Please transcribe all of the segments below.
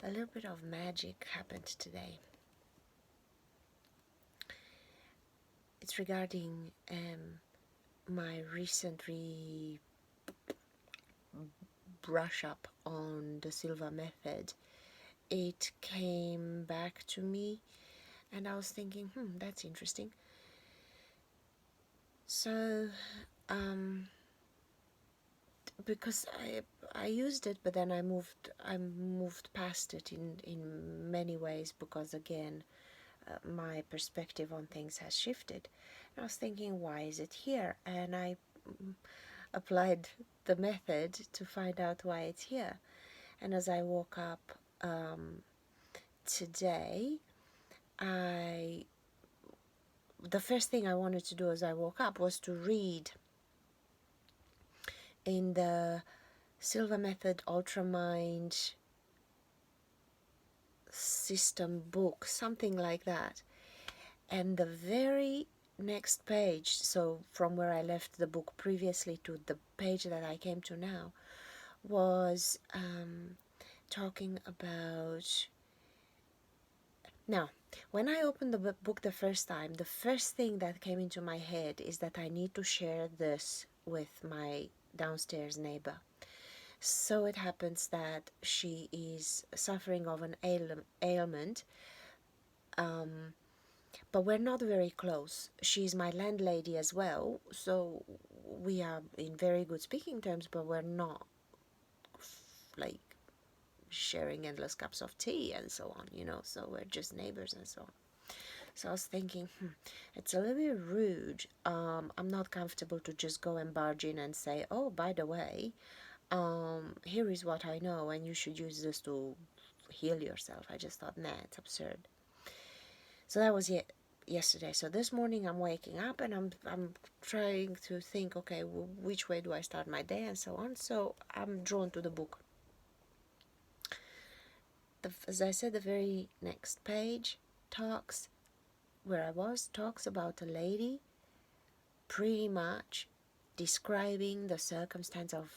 a little bit of magic happened today. It's regarding my recent brush up on the Silva method. It came back to me and I was thinking, that's interesting. So, because I used it, but then I moved past it in many ways, because again, my perspective on things has shifted. And I was thinking, why is it here? And I applied the method to find out why it's here. And as I woke up today, the first thing I wanted to do as I woke up was to read in the Silva Method Ultramind system book, something like that. And the very next page, so from where I left the book previously to the page that I came to now, was talking about... Now, when I opened the book the first time, the first thing that came into my head is that I need to share this with my downstairs neighbor. So it happens that she is suffering of an ailment, but we're not very close. She's my landlady as well, so we are in very good speaking terms, but we're not like sharing endless cups of tea and so on, so we're just neighbors and so on. So I was thinking, it's a little bit rude. I'm not comfortable to just go and barge in and say, oh, by the way, here is what I know, and you should use this to heal yourself. I just thought, nah, it's absurd. So that was yesterday. So this morning I'm waking up and I'm trying to think, okay, which way do I start my day and so on. So I'm drawn to the book. As I said, the very next page talks about a lady pretty much describing the circumstance of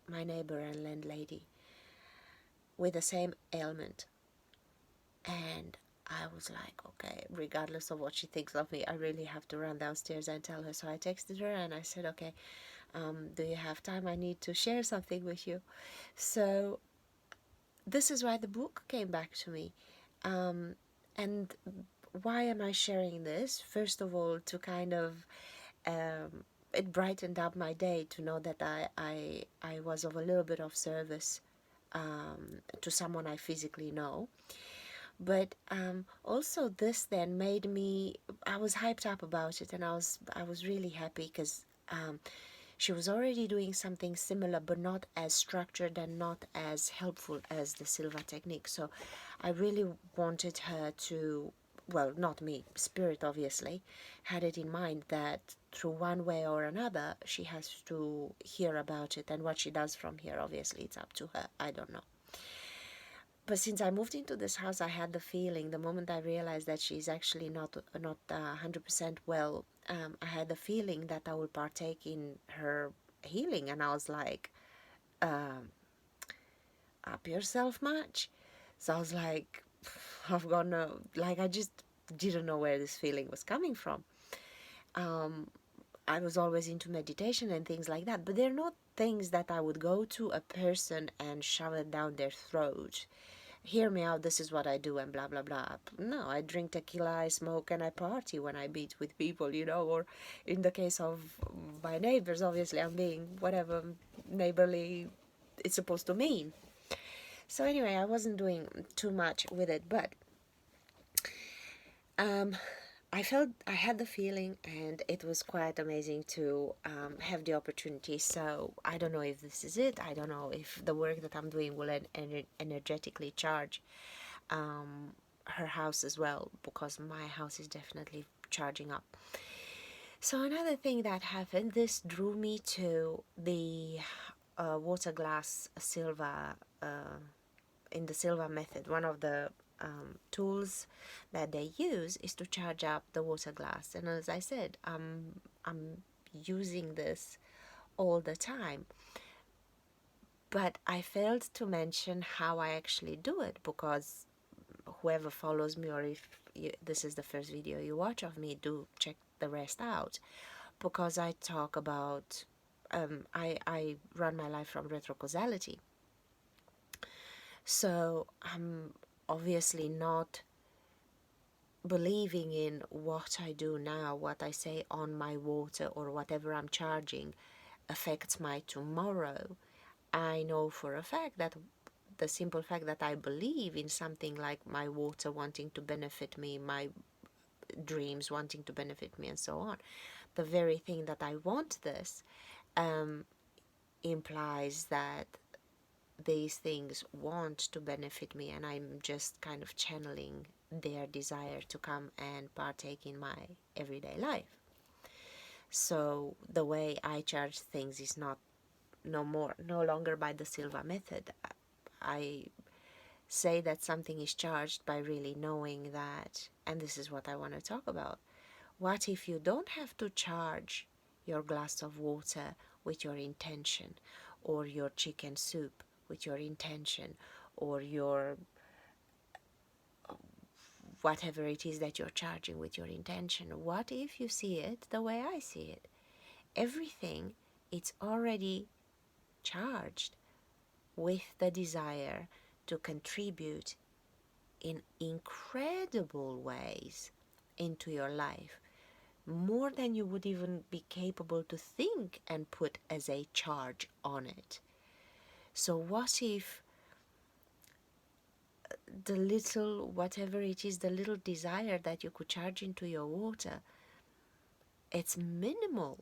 my neighbor and landlady with the same ailment. And I was like, okay, regardless of what she thinks of me, I really have to run downstairs and tell her. So I texted her and I said, okay, do you have time? I need to share something with you. So this is why the book came back to me. And why am I sharing this? First of all, to kind of, it brightened up my day to know that I was of a little bit of service to someone I physically know. But also this then made me, I was hyped up about it, and I was really happy because she was already doing something similar, but not as structured and not as helpful as the Silva technique. So I really wanted her to, well, not me, Spirit obviously, had it in mind that through one way or another, she has to hear about it. And what she does from here, obviously, it's up to her. I don't know. But since I moved into this house, I had the feeling, the moment I realized that she's actually not 100% well, I had the feeling that I would partake in her healing. And I was like, up yourself much? So I was like, I've gone, like, I just didn't know where this feeling was coming from. I was always into meditation and things like that, but they're not things that I would go to a person and shove it down their throat. Hear me out, this is what I do, and blah, blah, blah. No, I drink tequila, I smoke, and I party when I meet with people, or in the case of my neighbors, obviously, I'm being whatever neighborly it's supposed to mean. So anyway, I wasn't doing too much with it, but I had the feeling, and it was quite amazing to have the opportunity. So I don't know if this is it. I don't know if the work that I'm doing will energetically charge her house as well, because my house is definitely charging up. So another thing that happened, this drew me to the water glass Silva, in the Silva method. One of the tools that they use is to charge up the water glass, and as I said, I'm using this all the time. But I failed to mention how I actually do it, because whoever follows me, or if this is the first video you watch of me, do check the rest out, because I talk about I run my life from retrocausality. So I'm obviously not believing in what I do now, what I say on my water, or whatever I'm charging affects my tomorrow. I know for a fact that the simple fact that I believe in something like my water wanting to benefit me, my dreams wanting to benefit me, and so on, the very thing that I want this um, implies that these things want to benefit me, and I'm just kind of channeling their desire to come and partake in my everyday life. So the way I charge things is no longer by the Silva method. I say that something is charged by really knowing that, and this is what I want to talk about. What if you don't have to charge your glass of water with your intention, or your chicken soup with your intention, or your whatever it is that you're charging with your intention? What if you see it the way I see it? Everything, it's already charged with the desire to contribute in incredible ways into your life, more than you would even be capable to think and put as a charge on it. So what if the little, whatever it is, the little desire that you could charge into your water, it's minimal,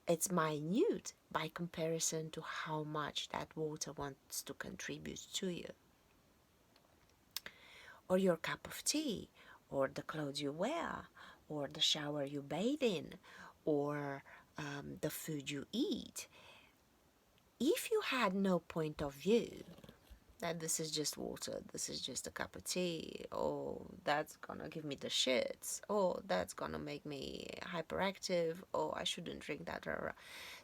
it's minute by comparison to how much that water wants to contribute to you? Or your cup of tea, or the clothes you wear, or the shower you bathe in, or the food you eat. If you had no point of view that this is just water, this is just a cup of tea, oh, that's gonna give me the shits, oh, that's gonna make me hyperactive, oh, I shouldn't drink that, rah, rah.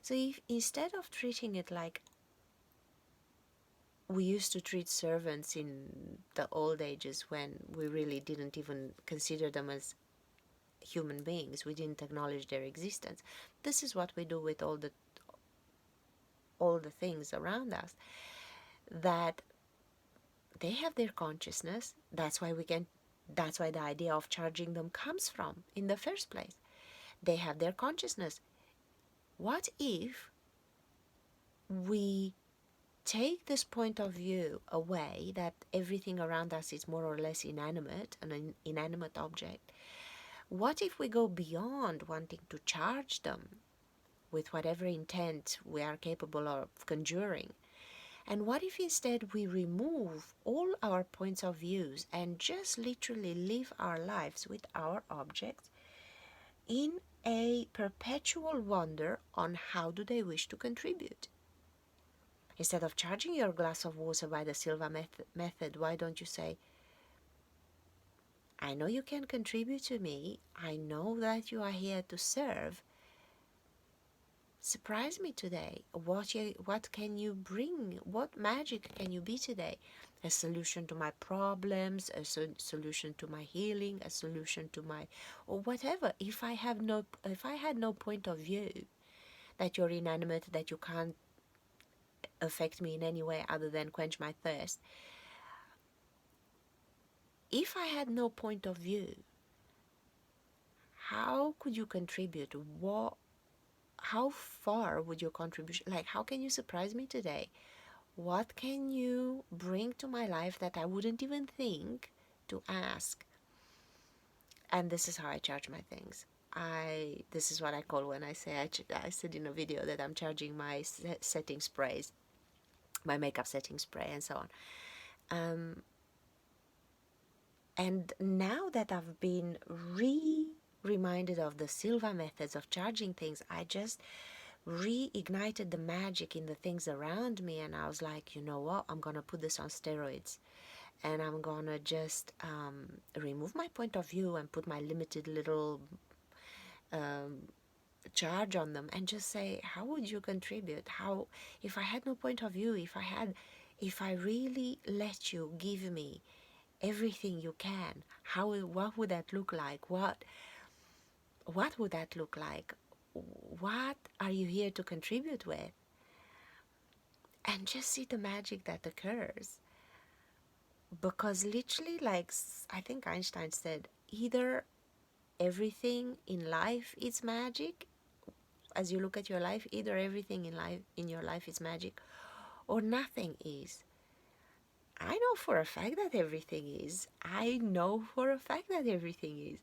So if instead of treating it like we used to treat servants in the old ages, when we really didn't even consider them as human beings, we didn't acknowledge their existence, this is what we do with all the things around us, that they have their consciousness. That's why the idea of charging them comes from in the first place. They have their consciousness. What if we take this point of view away, that everything around us is more or less inanimate, an inanimate object? What if we go beyond wanting to charge them with whatever intent we are capable of conjuring? And what if instead we remove all our points of views and just literally live our lives with our objects in a perpetual wonder on how do they wish to contribute? Instead of charging your glass of water by the Silva method, why don't you say, I know you can contribute to me, I know that you are here to serve, surprise me today. What can you bring? What magic can you be today? A solution to my problems, a solution to my healing, a solution to my, or whatever. If I had no point of view that you're inanimate, that you can't affect me in any way other than quench my thirst, if I had no point of view, how could you contribute? How far would your contribution, like, how can you surprise me today? What can you bring to my life that I wouldn't even think to ask? And this is how I charge my things. This is what I call when I say, I said in a video that I'm charging my setting sprays, my makeup setting spray, and so on. And now that I've been reminded of the Silva methods of charging things, I just reignited the magic in the things around me, and I was like, you know what, I'm gonna put this on steroids, and I'm gonna just remove my point of view and put my limited little charge on them and just say, how would you contribute? How, if I had no point of view, if I really let you give me everything you can, what would that look like? What would that look like? What are you here to contribute with? And just see the magic that occurs. Because literally, like I think Einstein said, either everything in life is magic, as you look at your life, either everything in your life is magic, or nothing is. I know for a fact that everything is. I know for a fact that everything is.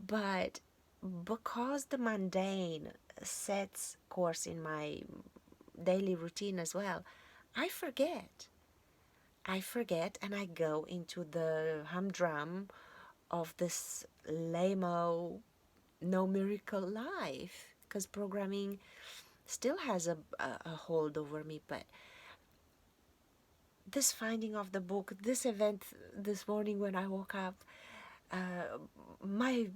But because the mundane sets course in my daily routine as well, I forget. I forget and I go into the humdrum of this lame-o, no miracle life, because programming still has a hold over me. But this finding of the book, this event this morning when I woke up, my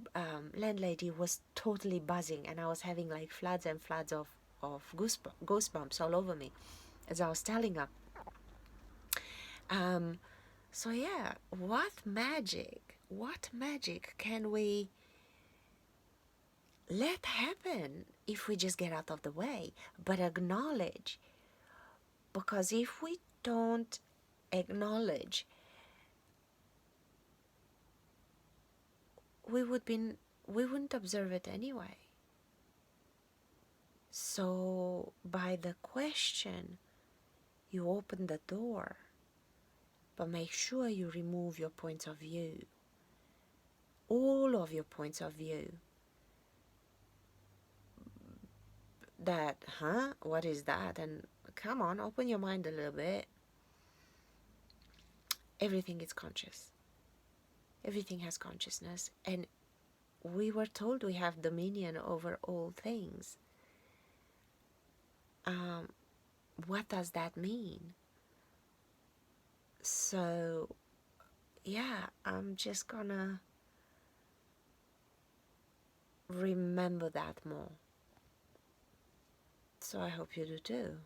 landlady was totally buzzing, and I was having like floods and floods of goosebumps all over me as I was telling her. So yeah, what magic can we let happen if we just get out of the way, but acknowledge? Because if we don't acknowledge, we wouldn't observe it anyway. So by the question, you open the door, but make sure you remove your points of view, all of your points of view. That, what is that? And come on, open your mind a little bit. Everything is conscious. Everything has consciousness, and we were told we have dominion over all things. What does that mean? So yeah, I'm just gonna remember that more. So I hope you do too.